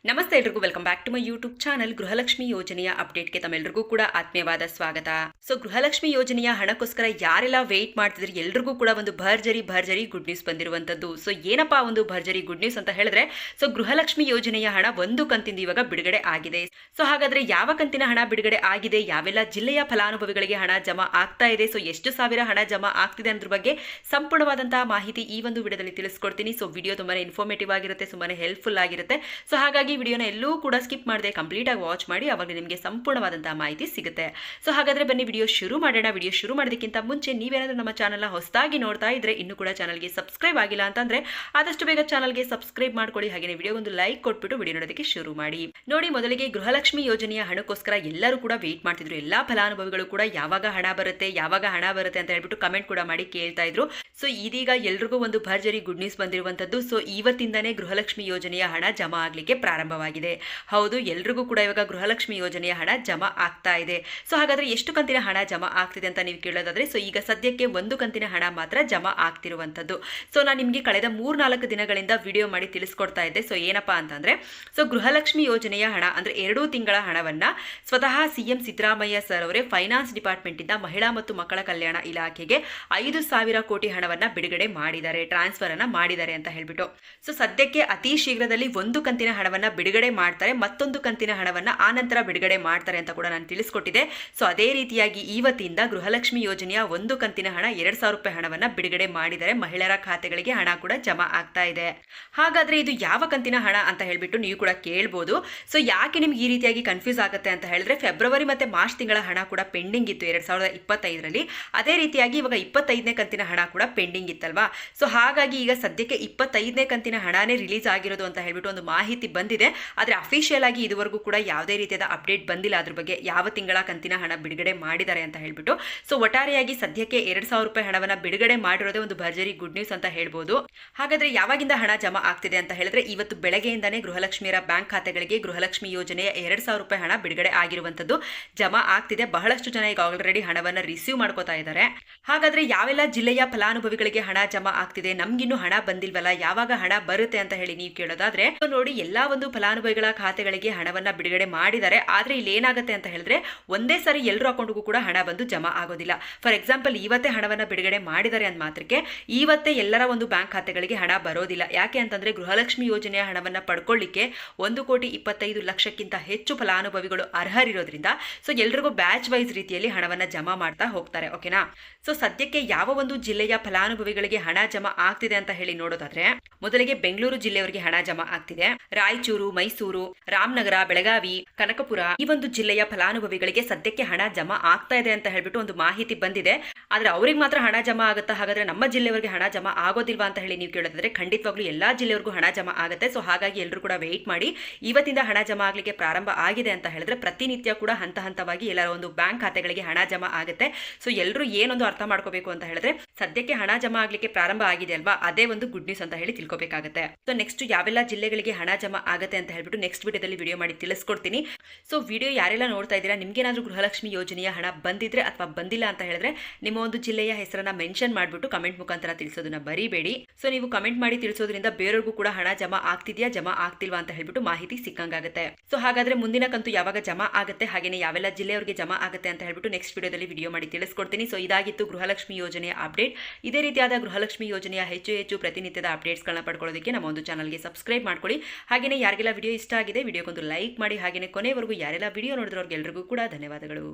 ನಮಸ್ತೆ ಎಲ್ರಿಗೂ welcome back to my YouTube channel. Gruhalakshmi ಯೋಜನೆಯ ಅಪ್ಡೇಟ್ಗೆ ತಮ್ಮೆಲ್ಲರಿಗೂ ಕೂಡ ಆತ್ಮೀಯವಾದ ಸ್ವಾಗತ. ಸೊ ಗೃಹಲಕ್ಷ್ಮಿ ಯೋಜನೆಯ ಹಣಕ್ಕೋಸ್ಕರ ಯಾರೆಲ್ಲ ವೇಟ್ ಮಾಡ್ತಿದ್ರೆ ಎಲ್ರಿಗೂ ಕೂಡ ಒಂದು ಭರ್ಜರಿ ಗುಡ್ ನ್ಯೂಸ್ ಬಂದಿರುವಂತದ್ದು. ಸೊ ಏನಪ್ಪಾ ಒಂದು ಭರ್ಜರಿ ಗುಡ್ ನ್ಯೂಸ್ ಅಂತ ಹೇಳಿದ್ರೆ, ಸೊ ಗೃಹಲಕ್ಷ್ಮಿ ಯೋಜನೆಯ ಹಣ ಒಂದು ಕಂತಿಂದ ಇವಾಗ ಬಿಡುಗಡೆ ಆಗಿದೆ. ಸೊ ಹಾಗಾದ್ರೆ ಯಾವ ಕಂತಿನ ಹಣ ಬಿಡುಗಡೆ ಆಗಿದೆ, ಯಾವೆಲ್ಲ ಜಿಲ್ಲೆಯ ಫಲಾನುಭವಿಗಳಿಗೆ ಹಣ ಜಮಾ ಆಗ್ತಾ ಇದೆ, ಸೊ ಎಷ್ಟು ಸಾವಿರ ಹಣ ಜಮಾ ಆಗ್ತಿದೆ ಅನ್ನೋದ್ರ ಬಗ್ಗೆ ಸಂಪೂರ್ಣವಾದಂತಹ ಮಾಹಿತಿ ಈ ಒಂದು ವಿಡಿಯೋದಲ್ಲಿ ತಿಳಿಸ್ಕೊಡ್ತೀನಿ. ಸೊ ವಿಡಿಯೋ ತುಂಬಾನೇ ಇನ್ಫಾರ್ಮೇಟಿವ್ ಆಗಿರುತ್ತೆ, ತುಂಬಾನೇ ಹೆಲ್ಪ್ಫುಲ್ ಆಗಿರುತ್ತೆ. ಸೊ ಹಾಗಾಗಿ ವಿಡಿಯೋನ ಎಲ್ಲೂ ಕೂಡ ಸ್ಕಿಪ್ ಮಾಡದೆ ಕಂಪ್ಲೀಟ್ ಆಗಿ ವಾಚ್ ಮಾಡಿ, ಅವಾಗ ನಿಮಗೆ ಸಂಪೂರ್ಣವಾದಂತಹ ಮಾಹಿತಿ ಸಿಗುತ್ತೆ. ಸೊ ಹಾಗಾದ್ರೆ ಬನ್ನಿ ವಿಡಿಯೋ ಶುರು ಮಾಡೋಣ. ವಿಡಿಯೋ ಶುರು ಮಾಡೋದಕ್ಕಿಂತ ಮುಂಚೆ ನೀವೇನಾದ್ರೂ ನಮ್ಮ ಚಾನಲ್ನ ಹೊಸದಾಗಿ ನೋಡ್ತಾ ಇದ್ರೆ, ಇನ್ನೂ ಕೂಡ ಚಾನಲ್ಗೆ ಸಬ್ಸ್ಕ್ರೈಬ್ ಆಗಿಲ್ಲ ಅಂತಂದ್ರೆ ಆದಷ್ಟು ಬೇಗ ಚಾನಲ್ಗೆ ಸಬ್ಸ್ಕ್ರೈಬ್ ಮಾಡ್ಕೊಳ್ಳಿ. ಹಾಗೆ ವಿಡಿಯೋ ಒಂದು ಲೈಕ್ ಕೊಟ್ಬಿಟ್ಟು ವಿಡಿಯೋ ನೋಡೋದಕ್ಕೆ ಶುರು ಮಾಡಿ. ನೋಡಿ, ಮೊದಲಿಗೆ ಗೃಹಲಕ್ಷ್ಮಿ ಯೋಜನೆಯ ಹಣಕ್ಕೋಸ್ಕರ ಎಲ್ಲರೂ ಕೂಡ ವೇಟ್ ಮಾಡ್ತಿದ್ರು. ಎಲ್ಲಾ ಫಲಾನುಭವಿಗಳು ಕೂಡ ಯಾವಾಗ ಹಣ ಬರುತ್ತೆ ಅಂತ ಹೇಳ್ಬಿಟ್ಟು ಕಮೆಂಟ್ ಕೂಡ ಮಾಡಿ ಕೇಳ್ತಾ ಇದ್ರು. ಸೊ ಇದೀಗ ಎಲ್ರಿಗೂ ಒಂದು ಭರ್ಜರಿ ಗುಡ್ ನ್ಯೂಸ್ ಬಂದಿರುವಂತದ್ದು. ಸೊ ಇವತ್ತಿಂದಾನೇ ಗೃಹಲಕ್ಷ್ಮಿ ಯೋಜನೆಯ ಹಣ ಜಮಾ ಆಗ್ಲಿಕ್ಕೆ ಪ್ರಾರಂಭವಾಗಿದೆ. ಹೌದು, ಎಲ್ರಿಗೂ ಕೂಡ ಇವಾಗ ಗೃಹಲಕ್ಷ್ಮಿ ಯೋಜನೆಯ ಹಣ ಜಮಾ ಆಗ್ತಾ ಇದೆ. ಸೊ ಹಾಗಾದ್ರೆ ಎಷ್ಟು ಕಂತಿನ ಹಣ ಜಮಾ ಆಗ್ತಿದೆ ಅಂತ ನೀವು ಕೇಳೋದಾದ್ರೆ, ಸೊ ಈಗ ಸದ್ಯಕ್ಕೆ ಒಂದು ಕಂತಿನ ಹಣ ಮಾತ್ರ ಜಮಾ ಆಗ್ತಿರುವಂತದ್ದು. ಸೊ ನಾನು ನಿಮಗೆ ಕಳೆದ 3-4 ದಿನಗಳಿಂದ ವಿಡಿಯೋ ಮಾಡಿ ತಿಳಿಸ್ಕೊಡ್ತಾ ಇದ್ದೆ. ಸೊ ಏನಪ್ಪಾ ಅಂತಂದ್ರೆ, ಸೊ ಗೃಹಲಕ್ಷ್ಮಿ ಯೋಜನೆಯ ಹಣ ಅಂದ್ರೆ 2 ತಿಂಗಳ ಹಣವನ್ನ ಸ್ವತಃ ಸಿಎಂ ಸಿದ್ದರಾಮಯ್ಯ ಸರ್ ಅವರೇ ಫೈನಾನ್ಸ್ ಡಿಪಾರ್ಟ್ಮೆಂಟ್ ಇಂದ ಮಹಿಳಾ ಮತ್ತು ಮಕ್ಕಳ ಕಲ್ಯಾಣ ಇಲಾಖೆಗೆ 5,000 ಕೋಟಿ ಹಣವನ್ನ ಬಿಡುಗಡೆ ಮಾಡಿದ್ದಾರೆ, ಟ್ರಾನ್ಸ್ಫರ್ ಅನ್ನ ಮಾಡಿದ್ದಾರೆ ಅಂತ ಹೇಳ್ಬಿಟ್ಟು. ಸೊ ಸದ್ಯಕ್ಕೆ ಅತಿ ಶೀಘ್ರದಲ್ಲಿ ಒಂದು ಕಂತಿನ ಹಣವನ್ನ ಬಿಡುಗಡೆ ಮಾಡ್ತಾರೆ, ಮತ್ತೊಂದು ಕಂತಿನ ಹಣವನ್ನ ಆನಂತರ ಬಿಡುಗಡೆ ಮಾಡ್ತಾರೆ ಅಂತ ಕೂಡ ನಾನು ತಿಳಿಸ್ಕೊಟ್ಟಿದ್ದೆ. ಸೊ ಅದೇ ರೀತಿಯಾಗಿ ಇವತ್ತಿಂದ ಗೃಹಲಕ್ಷ್ಮಿ ಯೋಜನೆಯ ಒಂದು ಕಂತಿನ ಹಣ 2,000 ರೂಪಾಯಿ ಹಣವನ್ನ ಬಿಡುಗಡೆ ಮಾಡಿದರೆ ಮಹಿಳೆಯರ ಖಾತೆಗಳಿಗೆ ಹಣ ಕೂಡ ಜಮಾ ಆಗ್ತಾ ಇದೆ. ಹಾಗಾದ್ರೆ ಇದು ಯಾವ ಕಂತಿನ ಹಣ ಅಂತ ಹೇಳ್ಬಿಟ್ಟು ನೀವು ಕೂಡ ಕೇಳ್ಬೋದು. ಸೊ ಯಾಕೆ ನಿಮ್ಗೆ ಈ ರೀತಿಯಾಗಿ ಕನ್ಫ್ಯೂಸ್ ಆಗುತ್ತೆ ಅಂತ ಹೇಳಿದ್ರೆ, ಫೆಬ್ರವರಿ ಮತ್ತೆ ಮಾರ್ಚ್ ತಿಂಗಳ ಹಣ ಕೂಡ ಪೆಂಡಿಂಗ್ ಇತ್ತು 2025ರಲ್ಲಿ. ಅದೇ ರೀತಿಯಾಗಿ ಇವಾಗ 25ನೇ ಕಂತಿನ ಹಣ ಕೂಡ ಪೆಂಡಿಂಗ್ ಇತ್ತಲ್ವಾ. ಸೊ ಹಾಗಾಗಿ ಈಗ ಸದ್ಯಕ್ಕೆ 25ನೇ ಕಂತಿನ ಹಣನೇ ರಿಲೀಸ್ ಆಗಿರೋದು ಅಂತ ಹೇಳ್ಬಿಟ್ಟು ಒಂದು ಮಾಹಿತಿ ಬಂದಿದೆ. ಆದ್ರೆ ಅಫಿಷಿಯಲ್ ಆಗಿ ಇದುವರೆಗೂ ಕೂಡ ಯಾವುದೇ ರೀತಿಯಾದ ಅಪ್ಡೇಟ್ ಬಂದಿಲ್ಲ ಅದ್ರ ಬಗ್ಗೆ, ಯಾವ ತಿಂಗಳ ಕಂತಿನ ಹಣ ಬಿಡುಗಡೆ ಮಾಡಿದ್ದಾರೆ ಅಂತ ಹೇಳ್ಬಿಟ್ಟು. ಸೊ ಒಟ್ಟಾರೆಯಾಗಿ ಸದ್ಯಕ್ಕೆ 2,000 ರೂಪಾಯಿ ಹಣವನ್ನ ಬಿಡುಗಡೆ ಮಾಡಿರೋದೇ ಒಂದು ಭರ್ಜರಿ ಗುಡ್ ನ್ಯೂಸ್ ಅಂತ ಹೇಳ್ಬೋದು. ಹಾಗಾದ್ರೆ ಯಾವಾಗಿಂದ ಹಣ ಜಮಾ ಆಗ್ತಿದೆ ಅಂತ ಹೇಳಿದ್ರೆ, ಇವತ್ತು ಬೆಳಗ್ಗೆಯಿಂದಾನೇ ಗೃಹಲಕ್ಷ್ಮಿಯರ ಬ್ಯಾಂಕ್ ಖಾತೆಗಳಿಗೆ ಗೃಹಲಕ್ಷ್ಮಿ ಯೋಜನೆಯ 2,000 ರೂಪಾಯಿ ಹಣ ಬಿಡುಗಡೆ ಆಗಿರುವಂತದ್ದು ಜಮಾ ಆಗ್ತಿದೆ. ಬಹಳಷ್ಟು ಜನ ಈಗ ಆಲ್ರೆಡಿ ಹಣವನ್ನ ರಿಸೀವ್ ಮಾಡ್ಕೋತಾ ಇದ್ದಾರೆ. ಹಾಗಾದ್ರೆ ಯಾವೆಲ್ಲ ಜಿಲ್ಲೆಯ ಫಲಾನುಭವಿಗಳಿಗೆ ಹಣ ಜಮಾ ಆಗ್ತಿದೆ, ನಮ್ಗಿನ್ನೂ ಹಣ ಬಂದಿಲ್ವಲ್ಲ, ಯಾವಾಗ ಹಣ ಬರುತ್ತೆ ಅಂತ ಹೇಳಿ ನೀವು ಕೇಳೋದಾದ್ರೆ, ನೋಡಿ ಎಲ್ಲಾ ಒಂದು ಫಲಾನುಭವಿಗಳ ಖಾತೆಗಳಿಗೆ ಹಣವನ್ನ ಬಿಡುಗಡೆ ಮಾಡಿದ್ದಾರೆ. ಆದ್ರೆ ಇಲ್ಲಿ ಏನಾಗುತ್ತೆ ಅಂತ ಹೇಳಿದ್ರೆ, ಒಂದೇ ಸರಿ ಎಲ್ಲರ ಅಕೌಂಟ್ಗೂ ಕೂಡ ಹಣ ಬಂದು ಜಮಾ ಆಗೋದಿಲ್ಲ. ಫಾರ್ ಎಕ್ಸಾಂಪಲ್ ಇವತ್ತೇ ಹಣವನ್ನ ಬಿಡುಗಡೆ ಮಾಡಿದ್ದಾರೆ ಅಂದ ಮಾತ್ರಕ್ಕೆ ಇವತ್ತೇ ಎಲ್ಲರ ಒಂದು ಬ್ಯಾಂಕ್ ಖಾತೆಗಳಿಗೆ ಹಣ ಬರೋದಿಲ್ಲ. ಯಾಕೆ ಅಂತಂದ್ರೆ, ಗೃಹಲಕ್ಷ್ಮಿ ಯೋಜನೆಯ ಹಣವನ್ನ ಪಡ್ಕೊಳ್ಳಿಕ್ಕೆ 1,25,00,000ಕ್ಕಿಂತ ಹೆಚ್ಚು ಫಲಾನುಭವಿಗಳು ಅರ್ಹರಿರೋದ್ರಿಂದ ಸೊ ಎಲ್ರಿಗೂ ಬ್ಯಾಚ್ ವೈಸ್ ರೀತಿಯಲ್ಲಿ ಹಣವನ್ನ ಜಮಾ ಮಾಡ್ತಾ ಹೋಗ್ತಾರೆ. ಓಕೆನಾ. ಸೊ ಸದ್ಯಕ್ಕೆ ಯಾವ ಒಂದು ಜಿಲ್ಲೆಯ ಫಲಾನುಭವಿಗಳಿಗೆ ಹಣ ಜಮಾ ಆಗ್ತಿದೆ ಅಂತ ಹೇಳಿ ನೋಡೋದಾದ್ರೆ, ಮೊದಲಿಗೆ ಬೆಂಗಳೂರು ಜಿಲ್ಲೆಯವರಿಗೆ ಹಣ ಜಮಾ ಆಗ್ತಿದೆ. ರಾಯಚೂರು, ಮೈಸೂರು, ರಾಮನಗರ, ಬೆಳಗಾವಿ, ಕನಕಪುರ ಈ ಒಂದು ಜಿಲ್ಲೆಯ ಫಲಾನುಭವಿಗಳಿಗೆ ಸದ್ಯಕ್ಕೆ ಹಣ ಜಮಾ ಆಗ್ತಾ ಇದೆ ಅಂತ ಹೇಳ್ಬಿಟ್ಟು ಒಂದು ಮಾಹಿತಿ ಬಂದಿದೆ. ಆದ್ರೆ ಅವ್ರಿಗೆ ಮಾತ್ರ ಹಣ ಜಮಾ ಆಗುತ್ತಾ, ಹಾಗಾದ್ರೆ ನಮ್ಮ ಜಿಲ್ಲೆಯವರಿಗೆ ಹಣ ಜಮಾ ಆಗೋದಿಲ್ವಾ ಅಂತ ಹೇಳಿ ನೀವು ಕೇಳೋದಾದ್ರೆ, ಖಂಡಿತವಾಗ್ಲೂ ಎಲ್ಲಾ ಜಿಲ್ಲೆಯವರೆಗೂ ಹಣ ಜಮಾ ಆಗುತ್ತೆ. ಸೊ ಹಾಗಾಗಿ ಎಲ್ಲರೂ ಕೂಡ ವೇಟ್ ಮಾಡಿ. ಇವತ್ತಿಂದ ಹಣ ಜಮಾ ಆಗ್ಲಿಕ್ಕೆ ಪ್ರಾರಂಭ ಆಗಿದೆ ಅಂತ ಹೇಳಿದ್ರೆ, ಪ್ರತಿನಿತ್ಯ ಕೂಡ ಹಂತವಾಗಿ ಎಲ್ಲರ ಒಂದು ಬ್ಯಾಂಕ್ ಖಾತೆಗಳಿಗೆ ಹಣ ಜಮಾ ಆಗುತ್ತೆ. ಸೊ ಎಲ್ಲರೂ ಏನೊಂದು ಅರ್ಥ ಮಾಡ್ಕೋಬೇಕು ಅಂತ ಹೇಳಿದ್ರೆ, ಸದ್ಯಕ್ಕೆ ಹಣ ಜಮಾ ಆಗ್ಲಿಕ್ಕೆ ಪ್ರಾರಂಭ ಆಗಿದೆ ಅಲ್ವಾ, ಅದೇ ಒಂದು ಗುಡ್ ನ್ಯೂಸ್ ಅಂತ ಹೇಳಿ ತಿಳ್ಕೊಬೇಕಾಗುತ್ತೆ. ಸೊ ನೆಕ್ಸ್ಟ್ ಯಾವೆಲ್ಲ ಜಿಲ್ಲೆಗಳಿಗೆ ಹಣ ಜಮಾ ಆಗುತ್ತೆ ಅಂತ ಹೇಳ್ಬಿಟ್ಟು ನೆಕ್ಸ್ಟ್ ವಿಡಿಯೋದಲ್ಲಿ ವಿಡಿಯೋ ಮಾಡಿ ತಿಳಿಸ್ಕೊಡ್ತೀನಿ. ಸೊ ವಿಡಿಯೋ ಯಾರೆಲ್ಲ ನೋಡ್ತಾ ಇದ್ದೀರಾ, ನಿಮ್ಗೇನಾದ್ರೂ ಗೃಹಲಕ್ಷ್ಮಿ ಯೋಜನೆಯ ಹಣ ಬಂದಿದ್ರೆ ಅಥವಾ ಬಂದಿಲ್ಲ ಅಂತ ಹೇಳಿದ್ರೆ, ನಿಮ್ಮ ಒಂದು ಜಿಲ್ಲೆಯ ಹೆಸರನ್ನ ಮೆನ್ಷನ್ ಮಾಡ್ಬಿಟ್ಟು ಕಮೆಂಟ್ ಮುಖಾಂತರ ತಿಳಿಸೋದನ್ನ ಬರಿಬೇಡಿ. ಸೊ ನೀವು ಕಮೆಂಟ್ ಮಾಡಿ ತಿಳಿಸೋದ್ರಿಂದ ಬೇರೆಯವ್ರಿಗೂ ಕೂಡ ಹಣ ಜಮಾ ಆಗ್ತಿದ್ಯಾ ಜಮಾ ಆಗ್ತಿಲ್ವಾ ಅಂತ ಹೇಳ್ಬಿಟ್ಟು ಮಾಹಿತಿ ಸಿಕ್ಕಂಗಾಗುತ್ತೆ. ಸೊ ಹಾಗಾದ್ರೆ ಮುಂದಿನ ಕಂತು ಯಾವಾಗ ಜಮಾ ಆಗುತ್ತೆ, ಹಾಗೇನೆ ಯಾವೆಲ್ಲ ಜಿಲ್ಲೆಯವರಿಗೆ ಜಮಾ ಆಗುತ್ತೆ ಅಂತ ಹೇಳ್ಬಿಟ್ಟು ನೆಕ್ಸ್ಟ್ ವಿಡಿಯೋದಲ್ಲಿ ವಿಡಿಯೋ ಮಾಡಿ ತಿಳಿಸ್ಕೊಡ್ತೀನಿ. ಸೊ ಇದಾಗಿತ್ತು ಗೃಹಲಕ್ಷ್ಮಿ ಯೋಜನೆಯ ಅಪ್ಡೇಟ್. ಇದೇ ರೀತಿಯಾದ ಗೃಹಲಕ್ಷ್ಮಿ ಯೋಜನೆಯ ಹೆಚ್ಚು ಪ್ರತಿನಿತ್ಯದ ಅಪ್ಡೇಟ್ಸ್ಗಳನ್ನ ಪಡ್ಕೊಳ್ಳೋದಕ್ಕೆ ನಮ್ಮ ಒಂದು ಚಾನಲ್ಗೆ ಸಬ್ಸ್ಕ್ರೈಬ್ ಮಾಡ್ಕೊಳ್ಳಿ. ಹಾಗೇನೆ ಯಾರಿಗೆಲ್ಲ ವಿಡಿಯೋ ಇಷ್ಟ ಆಗಿದೆ ವಿಡಿಯೋಗೊಂದು ಲೈಕ್ ಮಾಡಿ. ಹಾಗೇನೆ ಕೊನೆವರೆಗೂ ಯಾರೆಲ್ಲ ವಿಡಿಯೋ ನೋಡಿದ್ರವ್ರಿಗೆಲ್ಲರಿಗೂ ಕೂಡ ಧನ್ಯವಾದಗಳು.